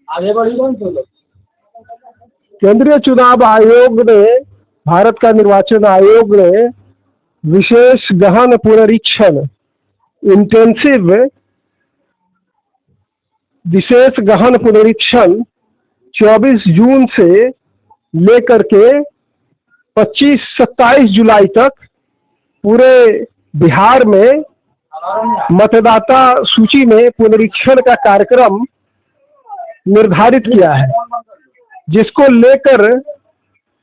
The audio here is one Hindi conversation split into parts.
आगे बढ़ी कौन तो लोग। केंद्रीय चुनाव आयोग ने, भारत का निर्वाचन आयोग ने विशेष गहन पुनरीक्षण, इंटेंसिव विशेष गहन पुनरीक्षण 24 जून से लेकर के 25-27 जुलाई तक पूरे बिहार में मतदाता सूची में पुनरीक्षण का कार्यक्रम निर्धारित किया है, जिसको लेकर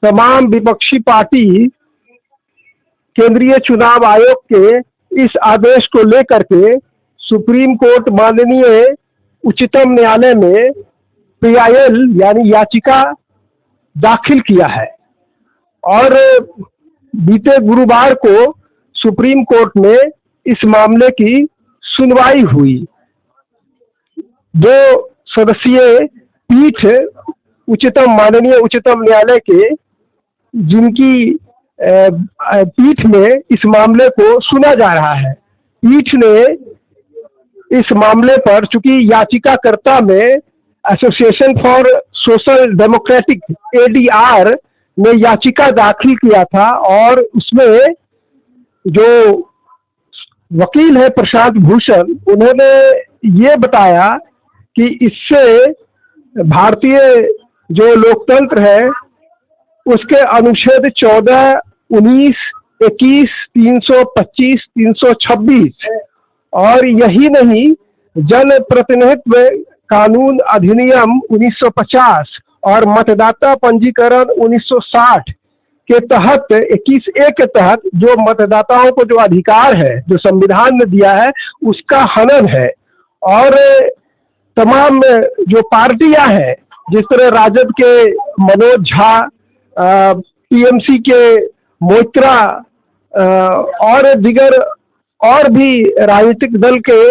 तमाम विपक्षी पार्टी केंद्रीय चुनाव आयोग के इस आदेश को लेकर के सुप्रीम कोर्ट माननीय उच्चतम न्यायालय में PIL यानी याचिका दाखिल किया है। और बीते गुरुवार को सुप्रीम कोर्ट में इस मामले की सुनवाई हुई। 2 सदस्यीय पीठ माननीय उच्चतम न्यायालय के, जिनकी पीठ में इस मामले को सुना जा रहा है, पीठ ने इस मामले पर, चूंकि याचिकाकर्ता में association for social democratic ADR ने याचिका दाखिल किया था, और उसमें जो वकील है प्रशांत भूषण, उन्होंने ये बताया कि इससे भारतीय जो लोकतंत्र है उसके अनुच्छेद 14, 19, 21, 325, 326 और यही नहीं, जन प्रतिनिधित्व कानून अधिनियम 1950 और मतदाता पंजीकरण 1960 के तहत 21A के तहत जो मतदाताओं को जो अधिकार है, जो संविधान ने दिया है, उसका हनन है। और तमाम जो पार्टियां हैं, जिस तरह राजद के मनोज झा, TMC के मोइत्रा और दिगर और भी राजनीतिक दल के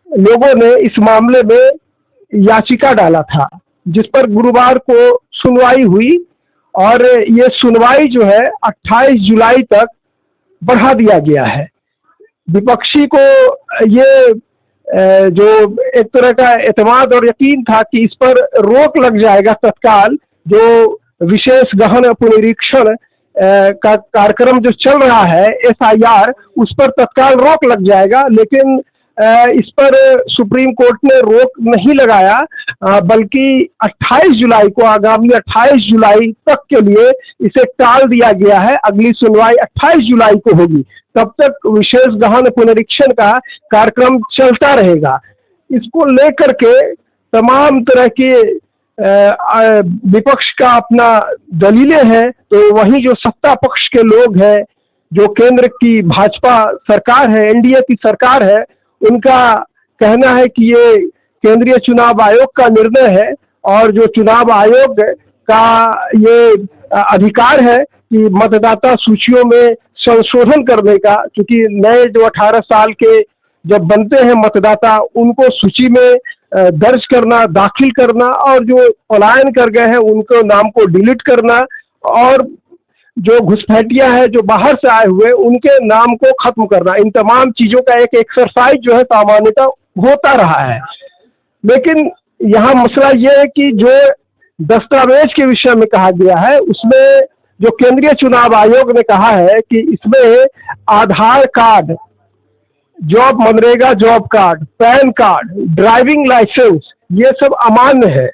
लोगों ने इस मामले में याचिका डाला था, जिस पर गुरुवार को सुनवाई हुई। और ये सुनवाई जो है 28 जुलाई तक बढ़ा दिया गया है। विपक्षी को ये जो एक तरह का एतमाद और यकीन था कि इस पर रोक लग जाएगा तत्काल, जो विशेष गहन पुनरीक्षण का कार्यक्रम जो चल रहा है SIR, उस पर तत्काल रोक लग जाएगा, लेकिन इस पर सुप्रीम कोर्ट ने रोक नहीं लगाया, बल्कि 28 जुलाई को, आगामी 28 जुलाई तक के लिए इसे टाल दिया गया है। अगली सुनवाई 28 जुलाई को होगी, तब तक विशेष गहन पुनरीक्षण का कार्यक्रम चलता रहेगा। इसको लेकर के तमाम तरह के विपक्ष का अपना दलीलें हैं, तो वहीं जो सत्ता पक्ष के लोग हैं, जो केंद्र की भाजपा सरकार है, NDA की सरकार है, उनका कहना है कि ये केंद्रीय चुनाव आयोग का निर्णय है, और जो चुनाव आयोग का ये अधिकार है कि मतदाता सूचियों में संशोधन करने का, क्योंकि नए जो 18 साल के जब बनते हैं मतदाता, उनको सूची में दर्ज करना, दाखिल करना, और जो पलायन कर गए हैं उनको नाम को डिलीट करना, और जो घुसपैठिया है, जो बाहर से आए हुए, उनके नाम को खत्म करना, इन तमाम चीजों का एक एक्सरसाइज जो है सामान्यतः होता रहा है। लेकिन यहाँ मसला ये है कि जो दस्तावेज के विषय में कहा गया है, उसमें जो केंद्रीय चुनाव आयोग ने कहा है कि इसमें Aadhaar card, MNREGA job card, PAN card, driving licence, ये सब अमान्य है।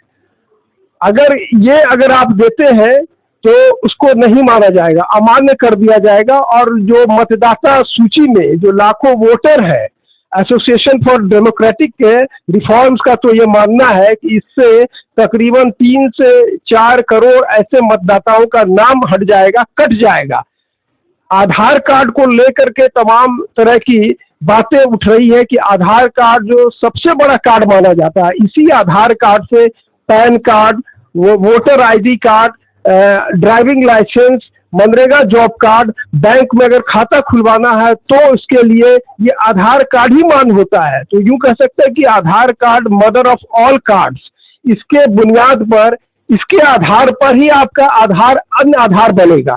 अगर आप देते हैं तो उसको नहीं माना जाएगा, अमान्य कर दिया जाएगा। और जो मतदाता सूची में जो लाखों वोटर है, एसोसिएशन फॉर डेमोक्रेटिक के रिफॉर्म्स का तो ये मानना है कि इससे तकरीबन 3 से 4 करोड़ ऐसे मतदाताओं का नाम हट जाएगा, कट जाएगा। आधार कार्ड को लेकर के तमाम तरह की बातें उठ रही है कि आधार कार्ड जो सबसे बड़ा कार्ड माना जाता है, इसी आधार कार्ड से PAN card, voter ID card, driving licence, MNREGA job card, bank में अगर खाता खुलवाना है तो इसके लिए ये आधार कार्ड ही मान्य होता है। तो यूं कह सकते हैं कि Aadhaar card mother of all cards, इसके बुनियाद पर, इसके आधार पर ही आपका आधार अन्य आधार बनेगा।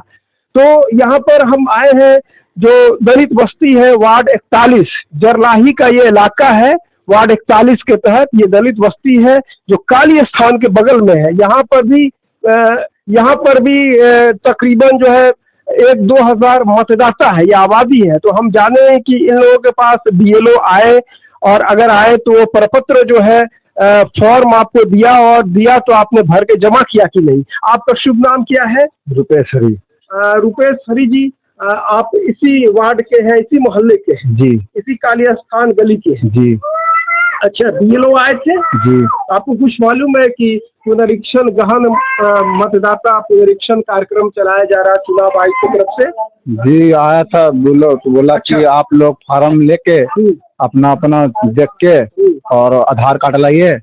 तो यहाँ पर हम आए हैं, जो दलित बस्ती है, वार्ड 41 जरलाही का ये इलाका है, वार्ड 41 के तहत ये दलित बस्ती है जो काली स्थान के बगल में है। यहाँ पर भी तकरीबन जो है 1-2 हजार मतदाता है, ये आबादी है। तो हम जाने हैं कि इन लोगों के पास BLO आए, और अगर आए तो वो प्रपत्र जो है फॉर्म आपको दिया, और दिया तो आपने भर के जमा किया कि नहीं। आपका शुभ नाम क्या है? रुपेश हरी। रुपेश हरी जी, आप इसी वार्ड के हैं, इसी मोहल्ले के हैं जी, इसी काली स्थान गली के हैं जी। अच्छा, BLO आए थे जी। आपको कुछ मालूम है कि पुनरीक्षण गहन मतदाता पुनरीक्षण कार्यक्रम चलाया जा रहा है चुनाव आयोग की तरफ से? जी आया था, बोला अच्छा। कि आप लोग फार्म लेके अपना देख के और आधार कार्ड लाइए।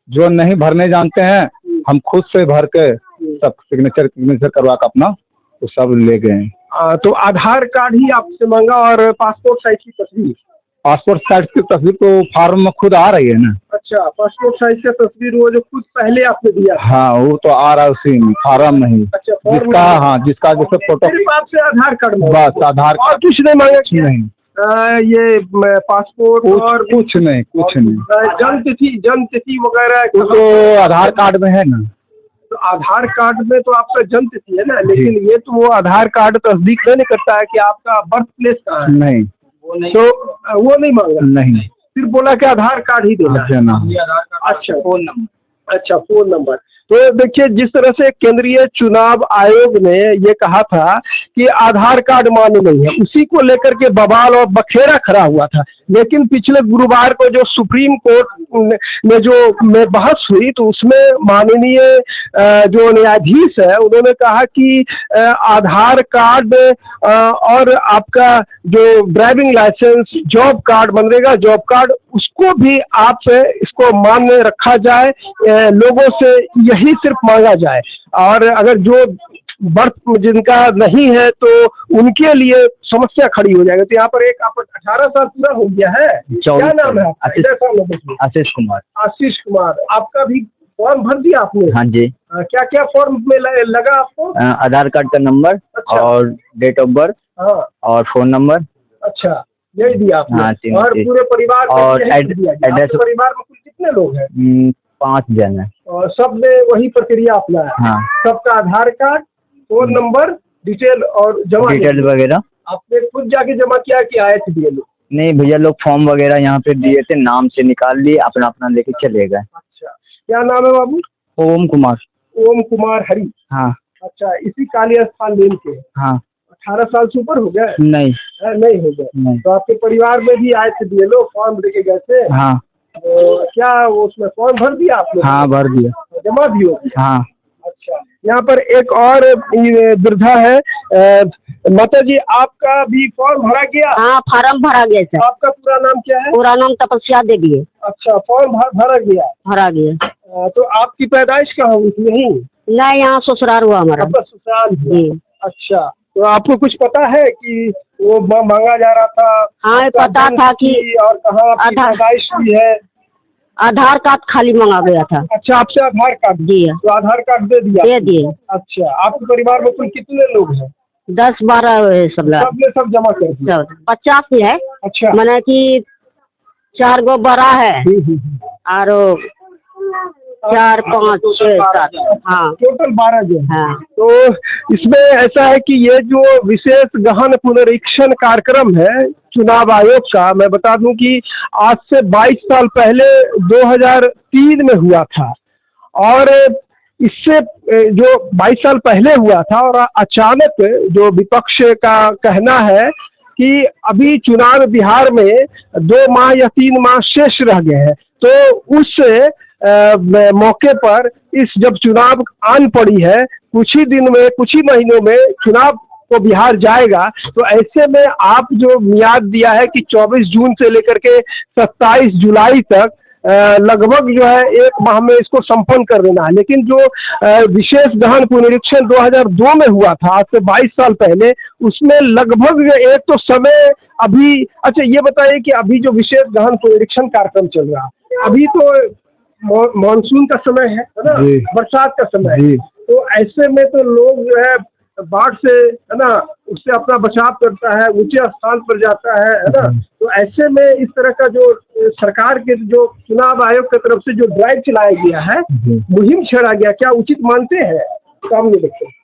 जो नहीं भरने जानते हैं हम खुद से भर के सब सिग्नेचर करवा के अपना वो सब ले गए। तो आधार कार्ड ही आपसे मांगा और पासपोर्ट साइज की तस्वीर? पासपोर्ट साइज की तस्वीर तो फार्म में खुद आ रही है ना। अच्छा, पासपोर्ट साइज का तस्वीर वो जो खुद पहले आपने दिया? हाँ, वो तो आ रहा है उसी में फार्म में ही। अच्छा, जिसका हाँ जिसका जैसे फोटो आपसे आधार कार्ड बस आधार और कुछ नहीं मांगा? नहीं, ये पासपोर्ट और कुछ नहीं। जन्म तिथि वगैरह तो आधार कार्ड में है ना। तो आधार कार्ड में तो आपका जन्म तिथि है ना, लेकिन ये तो वो आधार कार्ड तस्दीक नहीं करता है कि आपका बर्थ प्लेस कहाँ है। नहीं, तो वो नहीं मांगा? नहीं, सिर्फ बोला कि आधार कार्ड ही देना है। अच्छा, फोन नंबर। अच्छा, फोन नंबर। तो देखिए, जिस तरह से केंद्रीय चुनाव आयोग ने ये कहा था कि आधार कार्ड मान्य नहीं है, उसी को लेकर के बवाल और बखेड़ा खड़ा हुआ था। लेकिन पिछले गुरुवार को जो सुप्रीम कोर्ट में जो बहस हुई, तो उसमें माननीय जो न्यायाधीश है उन्होंने कहा कि आधार कार्ड और आपका जो driving licence, job card, MNREGA job card, उसको भी आप इसको मान्य रखा जाए, लोगों से यही सिर्फ मांगा जाए। और अगर जो बर्थ जिनका नहीं है तो उनके लिए समस्या खड़ी हो जाएगी। तो यहाँ पर एक आप 18 साल पूरा हो गया है, क्या नाम है? आशीष कुमार। आशीष कुमार, आपका भी फॉर्म भर दिया आपने? हाँ जी। क्या क्या फॉर्म में लगा आपको? आधार कार्ड का नंबर। अच्छा। और डेट ऑफ बर्थ। हाँ। और फोन नंबर। अच्छा, यही दिया आपने? हाँ, और पूरे परिवार और एड्रेस? परिवार में कुल कितने लोग हैं? 5 जन है। और सब ने वही प्रक्रिया अपनाया? हाँ। सबका आधार कार्ड, फोन नंबर, डिटेल और जमा डिटेल वगैरह आपने खुद जाके जमा किया कि आए थे BLO? नहीं भैया, लोग फॉर्म वगैरह यहाँ पे दिए थे, नाम से निकाल लिए, अपना अपना लेके चले गए। अच्छा, क्या नाम है बाबू? ओम कुमार। ओम कुमार हरी। हाँ। अच्छा, इसी काली स्थान लेन के? हाँ। 18 साल से ऊपर हो गए? नहीं हो गए। तो आपके परिवार में भी आए थे BLO, फॉर्म लेके गए थे? हाँ। तो क्या उसमें फॉर्म भर दिया आपने? हाँ, भर दिया। जमा भी हो गया? हाँ। अच्छा, यहाँ पर एक और वृद्धा है। माता जी, आपका भी फॉर्म भरा गया? हाँ, फार्म भरा गया सर। आपका पूरा नाम क्या है? पूरा नाम तपस्या देवी है। अच्छा, फॉर्म भरा गया? भरा गया। तो आपकी पैदाइश कहाँ हुई थी? यहीं? नहीं, यहाँ ससुराल हुआ हमारा। आपका ससुराल जी। अच्छा, तो आपको कुछ पता है कि वो मांगा जा रहा था? हाँ, पता था कि और कहाँ आपकी पैदाइश हुई है? आधार कार्ड खाली मांगा गया था। अच्छा, आपसे आधार कार्ड? जी। तो आधार कार्ड दे दिए? अच्छा, आपके परिवार में कुल कितने लोग हैं? 10-12 सब जमा कर दिया? 50 है। अच्छा, मैंने कि 4 गो बड़ा है और 4, 5, 6, 7, हाँ, टोटल 12 जो। हाँ। तो इसमें ऐसा है कि ये जो विशेष गहन पुनरीक्षण कार्यक्रम है चुनाव आयोग का, मैं बता दूं कि आज से 22 साल पहले 2003 में हुआ था, और इससे जो 22 साल पहले हुआ था, और अचानक जो विपक्ष का कहना है कि अभी चुनाव बिहार में 2 माह या 3 माह शेष रह गए हैं, तो उस मौके पर इस जब चुनाव आन पड़ी है, कुछ ही दिन में, कुछ ही महीनों में चुनाव को बिहार जाएगा, तो ऐसे में आप जो मियाद दिया है कि 24 जून से लेकर के 27 जुलाई तक लगभग जो है 1 माह में इसको संपन्न कर देना है। लेकिन जो विशेष गहन पुनरीक्षण 2002 में हुआ था, आज से 22 साल पहले, उसमें लगभग एक तो समय अभी। अच्छा, ये बताइए कि अभी जो विशेष गहन पुनरीक्षण कार्यक्रम चल रहा है, अभी तो मानसून का समय है ना, बरसात का समय है, तो ऐसे में तो लोग जो है बाढ़ से, है ना, उससे अपना बचाव करता है, ऊंचे स्थान पर जाता है ना। तो ऐसे में इस तरह का जो सरकार के जो चुनाव आयोग की तरफ से जो ड्राइव चलाया गया है, मुहिम छेड़ा गया, क्या उचित मानते हैं? सामने देखते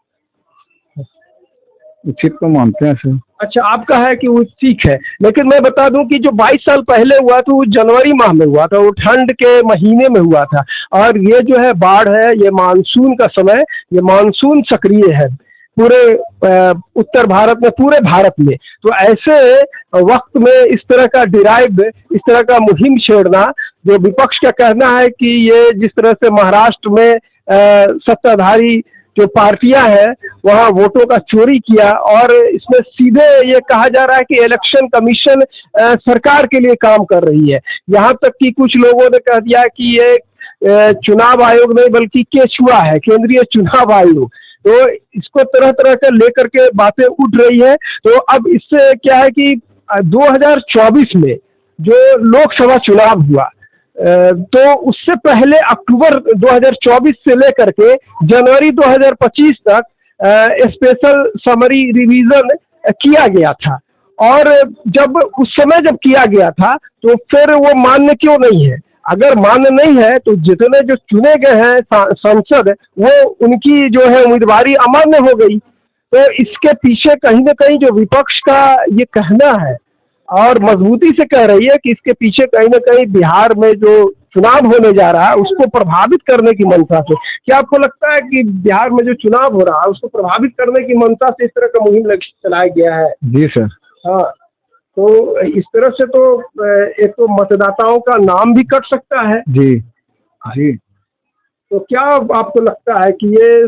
उचित तो मानते हैं सर। अच्छा, आपका है कि वो ठीक है, लेकिन मैं बता दूं कि जो 22 साल पहले हुआ था वो जनवरी माह में हुआ था, वो ठंड के महीने में हुआ था। और ये जो है बाढ़ है, ये मानसून का समय, ये मानसून सक्रिय है पूरे उत्तर भारत में, पूरे भारत में। तो ऐसे वक्त में इस तरह का डिराइव, इस तरह का मुहिम छेड़ना, जो विपक्ष का कहना है कि ये जिस तरह से महाराष्ट्र में सत्ताधारी जो पार्टियां हैं वहां वोटों का चोरी किया, और इसमें सीधे ये कहा जा रहा है कि इलेक्शन कमीशन सरकार के लिए काम कर रही है। यहाँ तक कि कुछ लोगों ने कह दिया कि ये चुनाव आयोग नहीं बल्कि केचुआ है, केंद्रीय चुनाव आयोग। तो इसको तरह तरह के लेकर के बातें उठ रही है। तो अब इससे क्या है कि 2024 में जो लोकसभा चुनाव हुआ, तो उससे पहले अक्टूबर 2024 से लेकर के जनवरी 2025 तक स्पेशल समरी रिवीजन किया गया था। और जब उस समय जब किया गया था तो फिर वो मान्य क्यों नहीं है? अगर मान्य नहीं है तो जितने जो चुने गए हैं सांसद, वो उनकी जो है उम्मीदवारी अमान्य हो गई। तो इसके पीछे कहीं ना कहीं जो विपक्ष का ये कहना है, और मजबूती से कह रही है कि इसके पीछे कहीं ना कहीं बिहार में जो चुनाव होने जा रहा है उसको प्रभावित करने की मंशा से। क्या आपको लगता है कि बिहार में जो चुनाव हो रहा है उसको प्रभावित करने की मंशा से इस तरह का मुहिम चलाया गया है? जी सर। हाँ, तो इस तरह से तो एक तो मतदाताओं का नाम भी कट सकता है। जी जी। तो क्या आपको लगता है कि ये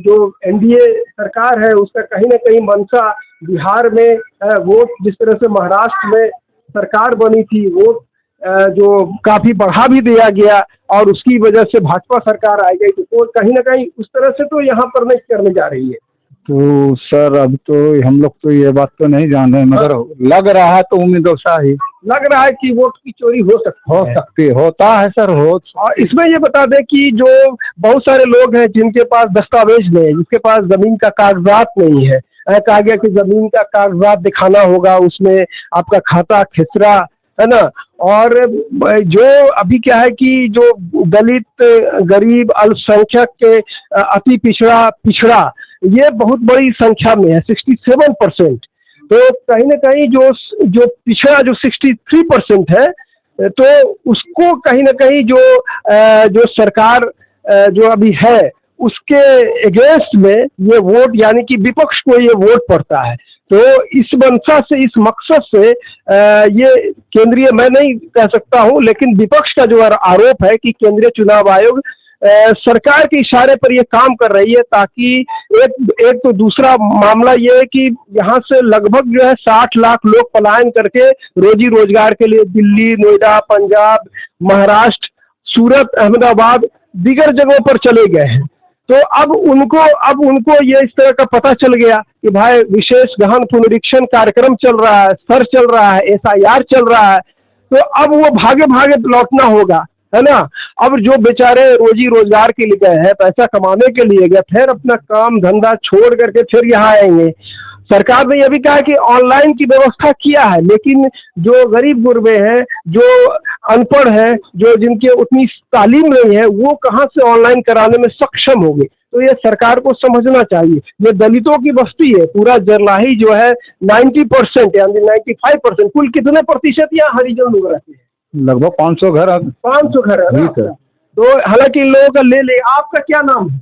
जो एनडीए सरकार है उसका कहीं ना कहीं मंशा बिहार में वोट, जिस तरह से महाराष्ट्र में सरकार बनी थी, वोट जो काफी बढ़ा भी दिया गया और उसकी वजह से भाजपा सरकार आ गई, तो कहीं ना कहीं उस तरह से तो यहाँ पर नहीं करने जा रही है? तो सर अब तो हम लोग तो ये बात तो नहीं जान रहे, मगर लग रहा है तो उम्मीदों सा ही लग रहा है कि वोट की चोरी हो सकती है। होता है सर, हो। और इसमें ये बता दें कि जो बहुत सारे लोग हैं जिनके पास दस्तावेज नहीं है, जिसके पास जमीन का कागजात नहीं है, कहा गया कि जमीन का कागजात दिखाना होगा, उसमें आपका खाता खिसरा, है ना। और जो अभी क्या है कि जो दलित, गरीब, अल्पसंख्यक के अति पिछड़ा ये बहुत बड़ी संख्या में है, 67%। तो कहीं ना कहीं जो पिछड़ा जो 63% है, तो उसको कहीं ना कहीं जो सरकार जो अभी है उसके अगेंस्ट में ये वोट, यानी कि विपक्ष को ये वोट पड़ता है। तो इस मंशा से, इस मकसद से ये केंद्रीय, मैं नहीं कह सकता हूं, लेकिन विपक्ष का जो आरोप है कि केंद्रीय चुनाव आयोग सरकार के इशारे पर ये काम कर रही है, ताकि एक तो दूसरा मामला ये है कि यहाँ से लगभग जो है 60 लाख लोग पलायन करके रोजी रोजगार के लिए दिल्ली, नोएडा, पंजाब, महाराष्ट्र, सूरत, अहमदाबाद, दीगर जगहों पर चले गए हैं। तो अब उनको ये इस तरह का पता चल गया कि भाई विशेष गहन पुनरीक्षण कार्यक्रम चल रहा है, सर्च चल रहा है, SIR चल रहा है, तो अब वो भागे भागे लौटना होगा, है ना। अब जो बेचारे रोजी रोजगार के लिए गए हैं, पैसा कमाने के लिए गए, फिर अपना काम धंधा छोड़ करके फिर यहाँ आएंगे। सरकार ने यह भी कहा कि ऑनलाइन की व्यवस्था किया है, लेकिन जो गरीब गुरबे हैं, जो अनपढ़ हैं, जो जिनके उतनी तालीम नहीं है, वो कहाँ से ऑनलाइन कराने में सक्षम होंगे। तो ये सरकार को समझना चाहिए। ये दलितों की बस्ती है, पूरा जरलाही जो है 90% यानी 95%, कुल कितने प्रतिशत यहाँ हरिजन लोग रहते हैं? लगभग 500 घर। 500 घर है ना? तो हालांकि इन लोगों का ले। आपका क्या नाम है?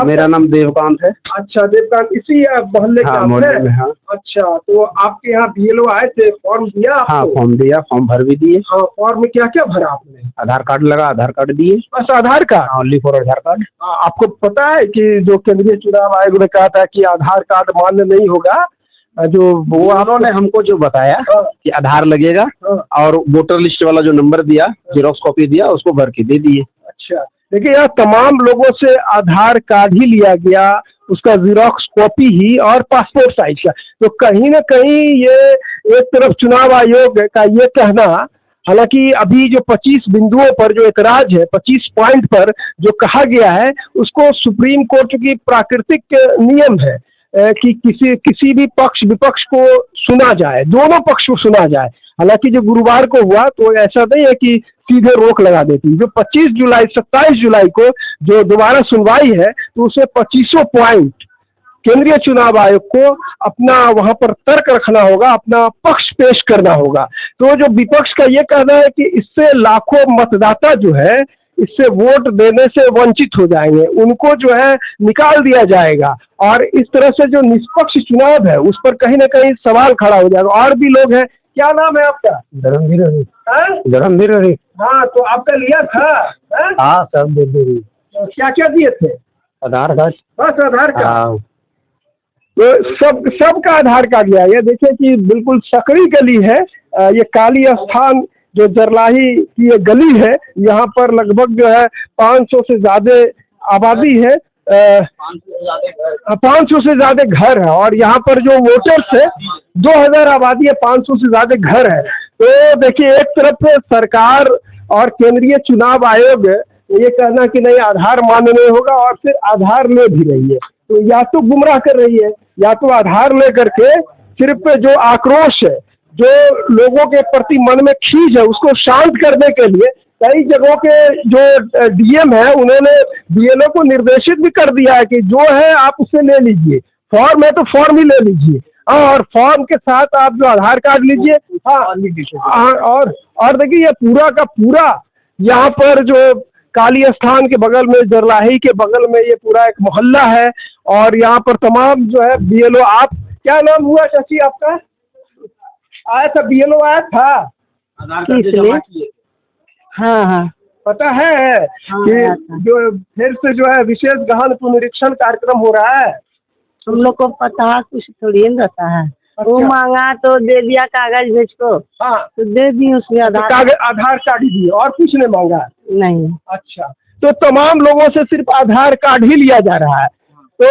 मेरा नाम देवकांत है। अच्छा, देवकांत, इसी मोहल्ले के आप हैं? हाँ। अच्छा, तो आपके यहाँ BLO आए थे, फॉर्म दिया आपको? हाँ, फॉर्म दिया, फॉर्म भर भी दिए। हाँ, फॉर्म में क्या क्या भरा आपने? आधार कार्ड लगा, आधार कार्ड दिए। बस Aadhaar card? Only for Aadhaar card. आपको पता है कि जो केंद्रीय चुनाव आयोग ने कहा था कि आधार कार्ड मान्य नहीं होगा, जो वो उन्होंने हमको जो बताया कि आधार लगेगा और वोटर लिस्ट वाला जो नंबर दिया, जेरोक्स कॉपी दिया, उसको भर के दे दिए। अच्छा, देखिए यहाँ तमाम लोगों से आधार कार्ड ही लिया गया, उसका जेरोक्स कॉपी ही, और पासपोर्ट साइज का। तो कहीं ना कहीं ये एक तरफ चुनाव आयोग का ये कहना हालांकि अभी जो 25 बिंदुओं पर जो एतराज है, 25 पॉइंट पर जो कहा गया है, उसको सुप्रीम कोर्ट की प्राकृतिक नियम है कि किसी भी पक्ष विपक्ष को सुना जाए, दोनों पक्ष को सुना जाए। हालांकि जो गुरुवार को हुआ तो ऐसा नहीं है कि सीधे रोक लगा देती। जो 25 जुलाई 27 जुलाई को जो दोबारा सुनवाई है, तो उसमें 25 पॉइंट केंद्रीय चुनाव आयोग को अपना वहां पर तर्क रखना होगा, अपना पक्ष पेश करना होगा। तो जो विपक्ष का ये कहना है कि इससे लाखों मतदाता जो है इससे वोट देने से वंचित हो जाएंगे, उनको जो है निकाल दिया जाएगा, और इस तरह से जो निष्पक्ष चुनाव है उस पर कहीं ना कहीं सवाल खड़ा हो जाएगा। और भी लोग हैं। क्या नाम है आपका? धर्मवीर हरी। धर्मवीर हरी। हाँ, तो आपका लिया था? हाँ सब दे दे। तो क्या क्या दिए थे? आधार कार्ड। बस आधार कार्ड। तो सबका आधार कार्ड लिया। ये देखिए कि बिल्कुल सकड़ी गली है, ये काली स्थान जो जरलाही की ये गली है, यहाँ पर लगभग जो है 500 से ज्यादा आबादी है, 500 से ज्यादा घर है, और यहाँ पर जो वोटर्स है 2000 आबादी है, 500 से ज्यादा घर है। तो देखिए, एक तरफ सरकार और केंद्रीय चुनाव आयोग ये कहना कि नहीं आधार मान्य नहीं होगा, और फिर आधार ले भी रही है। तो या तो गुमराह कर रही है, या तो आधार लेकर के सिर्फ जो आक्रोश है, जो लोगों के प्रति मन में खींच है, उसको शांत करने के लिए कई जगहों के जो डीएम है उन्होंने बीएलओ को निर्देशित भी कर दिया है कि जो है आप उससे ले लीजिए, फॉर्म है तो फॉर्म ही ले लीजिए, और फॉर्म के साथ आप जो आधार कार्ड लीजिए। हाँ, और देखिए ये पूरा का पूरा यहाँ पर जो काली स्थान के बगल में, जरलाही के बगल में ये पूरा एक मोहल्ला है, और यहाँ पर तमाम जो है बीएलओ। आप क्या नाम हुआ चाची आपका? आया था बीएलओ, आया था इसलिए हाँ हाँ पता है कि जो फिर से जो है विशेष गहन पुनरीक्षण कार्यक्रम हो रहा है। हम लोग को पता कुछ थोड़ी न रहता है। वो मांगा तो दे दिया कागज भेज को। हाँ, तो दे दी उसमें आधार कार्ड ही दिए, और कुछ नहीं मांगा? नहीं। अच्छा, तो तमाम लोगों से सिर्फ आधार कार्ड ही लिया जा रहा है। तो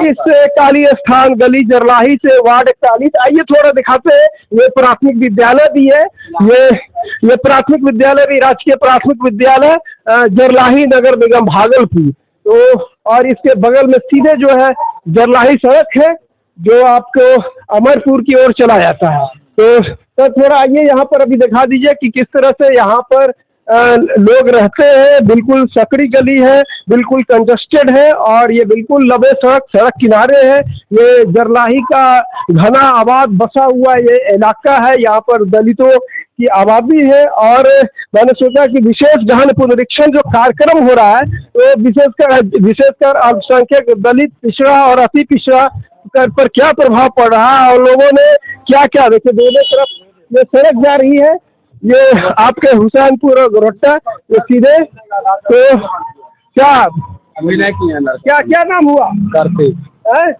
इस काली स्थान गली जरलाही से वार्ड 41, आइए थोड़ा दिखाते हैं। ये प्राथमिक विद्यालय भी है, ये प्राथमिक विद्यालय भी राजकीय प्राथमिक विद्यालय जरलाही नगर निगम भागलपुर। तो और इसके बगल में सीधे जो है जरलाही सड़क है जो आपको अमरपुर की ओर चला जाता है। तो थोड़ा आइए यहाँ पर अभी दिखा दीजिए कि किस तरह से यहाँ पर लोग रहते हैं। बिल्कुल सकड़ी गली है, बिल्कुल कंजस्टेड है, और ये बिल्कुल लंबे सड़क किनारे है। ये जरलाही का घना आबाद बसा हुआ ये इलाका है, यहाँ पर दलितों की आबादी है। और मैंने सोचा कि विशेष गहन पुनरीक्षण जो कार्यक्रम हो रहा है, तो विशेषकर अल्पसंख्यक, दलित, पिछड़ा और अति पिछड़ा पर क्या प्रभाव पड़ रहा है, और लोगों ने क्या क्या देखिए दोनों तरफ ये सड़क जा रही है, ये आपके हुसैनपुर और गोरट्टा, ये सीधे। तो क्या क्या नाम हुआ? कार्तिक।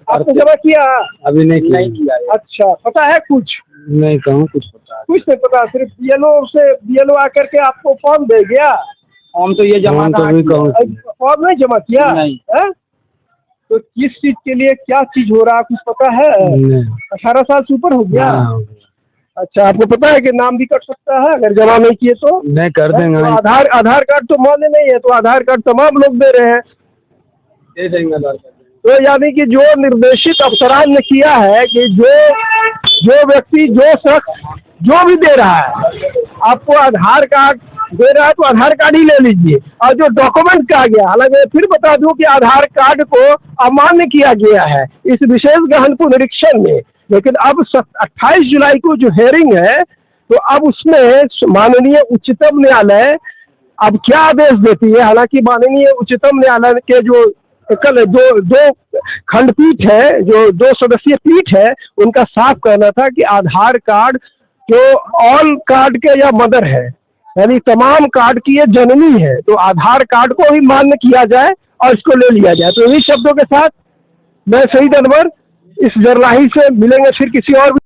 आपने जमा किया? अभी नहीं किया। अच्छा, पता है कुछ? नहीं कहूँ कुछ पता। कुछ नहीं पता, सिर्फ बीएलओ आकर के आपको फॉर्म दे गया। फॉर्म तो ये जमा फॉर्म नहीं जमा किया? नहीं। तो किस चीज के लिए क्या चीज हो रहा है कुछ पता है? 18 साल से ऊपर हो गया? अच्छा, आपको पता है कि नाम भी कट सकता है अगर जमा नहीं किए तो? नहीं कर देंगे। तो आधार कार्ड तो मान्य नहीं है, तो आधार कार्ड तमाम लोग दे रहे हैं। दे देंगे आधार कार्ड। तो यानी कि जो निर्देशित अफसरान ने किया है कि जो व्यक्ति, जो शख्स जो भी दे रहा है आपको आधार कार्ड दे रहा है, तो आधार कार्ड ही ले लीजिए। और जो डॉक्यूमेंट कहा गया, हालांकि फिर बता दूं कि आधार कार्ड को अमान्य किया गया है इस विशेष गहन पुनरीक्षण में। लेकिन अब 28 जुलाई को जो हेयरिंग है, तो अब उसमें माननीय उच्चतम न्यायालय अब क्या आदेश देती है। हालांकि माननीय उच्चतम न्यायालय के जो कल दो खंडपीठ है, जो 2 सदस्यीय पीठ है, उनका साफ कहना था कि आधार कार्ड जो ऑल कार्ड के या मदर है, यानी तमाम कार्ड की ये जननी है, तो आधार कार्ड को ही मान्य किया जाए और इसको ले लिया जाए। तो इन्हीं शब्दों के साथ मैं शहीद अनवर इस जरलाही से मिलेंगे फिर किसी और